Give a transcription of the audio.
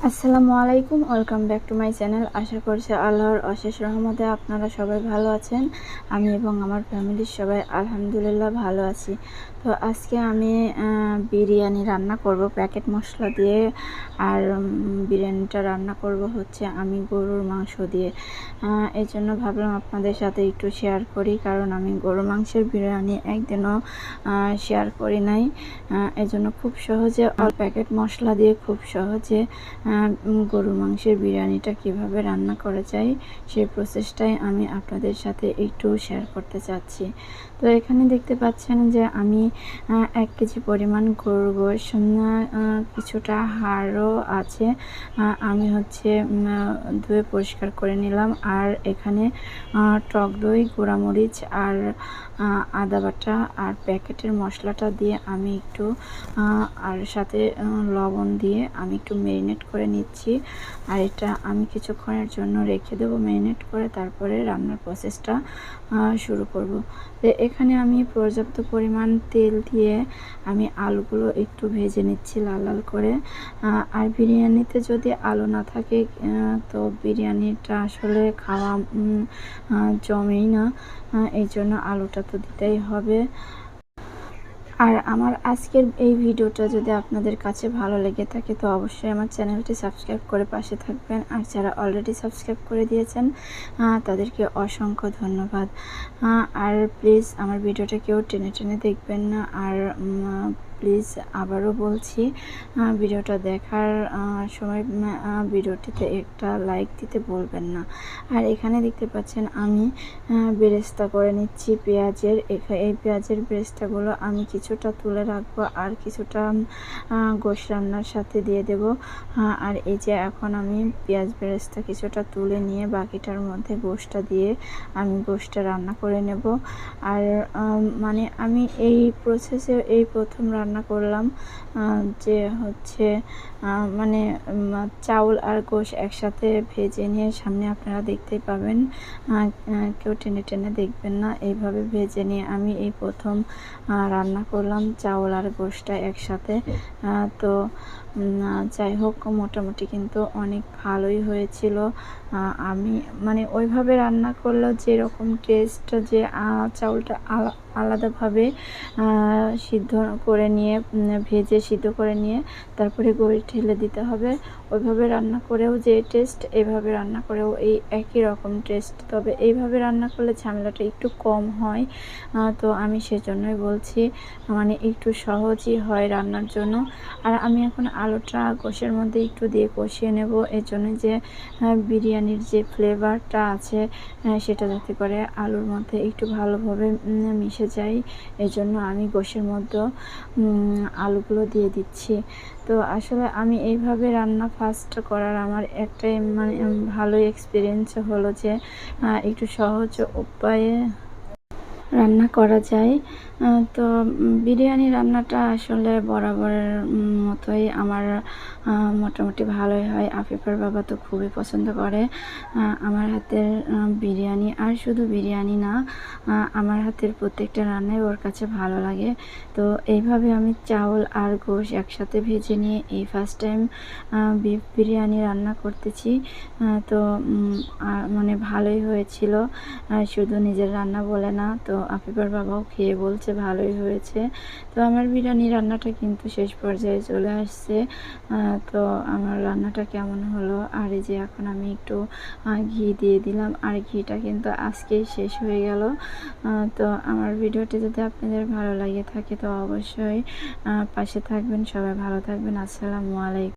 আসসালামু আলাইকুম, welcome back to my channel. আশা করছি আল্লাহর অশেষ রহমতে আপনারা সবাই ভালো আছেন। আমি এবং আমার ফ্যামিলির সবাই আলহামদুলিল্লাহ ভালো আছি। তো আজকে আমি বিরিয়ানি রান্না করব প্যাকেট মশলা দিয়ে। আর বিরিয়ানিটা রান্না করব হচ্ছে আমি গরুর মাংস দিয়ে। এই জন্য ভাবলাম আপনাদের সাথে একটু শেয়ার করি, কারণ আমি গরুর মাংসের বিরিয়ানি একদিনও শেয়ার করি নাই। এই জন্য খুব সহজে প্যাকেট মশলা দিয়ে খুব সহজে গরুর মাংসের বিরিয়ানিটা কিভাবে রান্না করা যায় সেই প্রসেসটাই আমি আপনাদের সাথে একটু শেয়ার করতে চাচ্ছি। তো এখানে দেখতে পাচ্ছেন যে আমি 1 কেজি পরিমাণ গরুর গোশ, কিছুটা হাড়ও আছে, আমি হচ্ছে ধুয়ে পরিষ্কার করে নিলাম। আর এখানে টক দই, গুঁড়ামরিচ আর আদা বাটা আর প্যাকেটের মশলাটা দিয়ে আমি একটু আর সাথে লবণ দিয়ে আমি একটু ম্যারিনেট করে নিচ্ছি। আর এটা আমি কিছুক্ষণের জন্য রেখে দেবো ম্যারিনেট করে, তারপরে রান্নার প্রসেসটা শুরু করব। তো এখানে আমি পর্যাপ্ত পরিমাণ তেল দিয়ে আমি আলুগুলো একটু ভেজে নিচ্ছি লাল লাল করে। আর বিরিয়ানিতে যদি আলু না থাকে তো বিরিয়ানিটা আসলে খাওয়া জমেই না, এই জন্য আলুটা তো দিতেই হবে। আর আমার আজকের এই ভিডিওটা যদি আপনাদের কাছে ভালো লেগে থাকে তো অবশ্যই আমার চ্যানেলটি সাবস্ক্রাইব করে পাশে থাকবেন। আর যারা অলরেডি সাবস্ক্রাইব করে দিয়েছেন তাদেরকে অসংখ্য ধন্যবাদ। আর প্লিজ আমার ভিডিওটা কেউ টেনে টেনে দেখবেন না। আর প্লিজ আবারও বলছি, ভিডিওটা দেখার সময় ভিডিওটিতে একটা লাইক দিতে ভুলবেন না। আর এখানে দেখতে পাচ্ছেন আমি বেরেস্তা করে নিচ্ছি পেঁয়াজের। এই পেঁয়াজের বেরেস্তাগুলো আমি কিছুটা তুলে রাখবো আর কিছুটা গোশ রান্নার সাথে দিয়ে দেব। আর এই যে এখন আমি পেঁয়াজ বেরেস্তা কিছুটা তুলে নিয়ে বাকিটার মধ্যে গোশটা দিয়ে আমি গোশটা রান্না করে নেব। আর মানে আমি এই প্রসেসে এই প্রথম রান্না করলাম, যে হচ্ছে মানে চাউল আর গোশ একসাথে ভেজে নিয়ে, সামনে আপনারা দেখতেই পাবেন, কেউ টেনে টেনে দেখবেন না, এইভাবে ভেজে নিয়ে আমি এই প্রথম রান্না করলাম চাউল আর গোশটা একসাথে। তো যাই হোক, মোটামুটি কিন্তু অনেক ভালোই হয়েছিল। আমি মানে ওইভাবে রান্না করলেও যেরকম টেস্ট, যে চাউলটা আলাদাভাবে সিদ্ধ করে নিয়ে ভেজে সিদ্ধ করে নিয়ে তারপরে গোশ ঢেলে দিতে হবে, ওইভাবে রান্না করেও যে টেস্ট, এইভাবে রান্না করেও এই একই রকম টেস্ট। তবে এইভাবে রান্না করলে ঝামেলাটা একটু কম হয়, তো আমি সেজন্যই বলছি, মানে একটু সহজই হয় রান্নার জন্য। আর আমি এখন আলুটা গোশের মধ্যে একটু দিয়ে কষিয়ে নেব, এর জন্য যে বিরিয়ানির যে ফ্লেভারটা আছে সেটা যাতে করে আলুর মধ্যে একটু ভালোভাবে মিশে যায়, এই জন্য আমি গোশের মধ্যে আলুগুলো দিয়ে দিচ্ছি। তো আসলে আমি এইভাবে রান্না ফার্স্ট করার আমার একটাই মানে ভালো এক্সপিরিয়েন্স হলো যে একটু সহজ উপায়ে রান্না করা যায়। তো বিরিয়ানি রান্নাটা আসলে বরাবরের মতোই আমার মোটামুটি ভালোই হয়। আফিফার বাবা তো খুবই পছন্দ করে আমার হাতের বিরিয়ানি। আর শুধু বিরিয়ানি না, আমার হাতের প্রত্যেকটা রান্নাই ওর কাছে ভালো লাগে। তো এইভাবে আমি চাউল আর গোশ একসাথে ভেজে নিয়ে এই ফার্স্ট টাইম বিফ বিরিয়ানি রান্না করতেছি। তো মানে ভালোই হয়েছিল, শুধু নিজের রান্না বলে না, তো আফিফার বাবাও খেয়ে বলছে ভালোই হয়েছে। তো আমার বিরিয়ানি রান্নাটা কিন্তু শেষ পর্যায়ে চলে আসছে। তো আমার রান্নাটা কেমন হলো, আর এই যে এখন আমি একটু ঘি দিয়ে দিলাম, আর ঘিটা কিন্তু আজকেই শেষ হয়ে গেল। তো আমার ভিডিওটি যদি আপনাদের ভালো লাগে থাকে তো অবশ্যই পাশে থাকবেন। সবাই ভালো থাকবেন। আসসালামু আলাইকুম।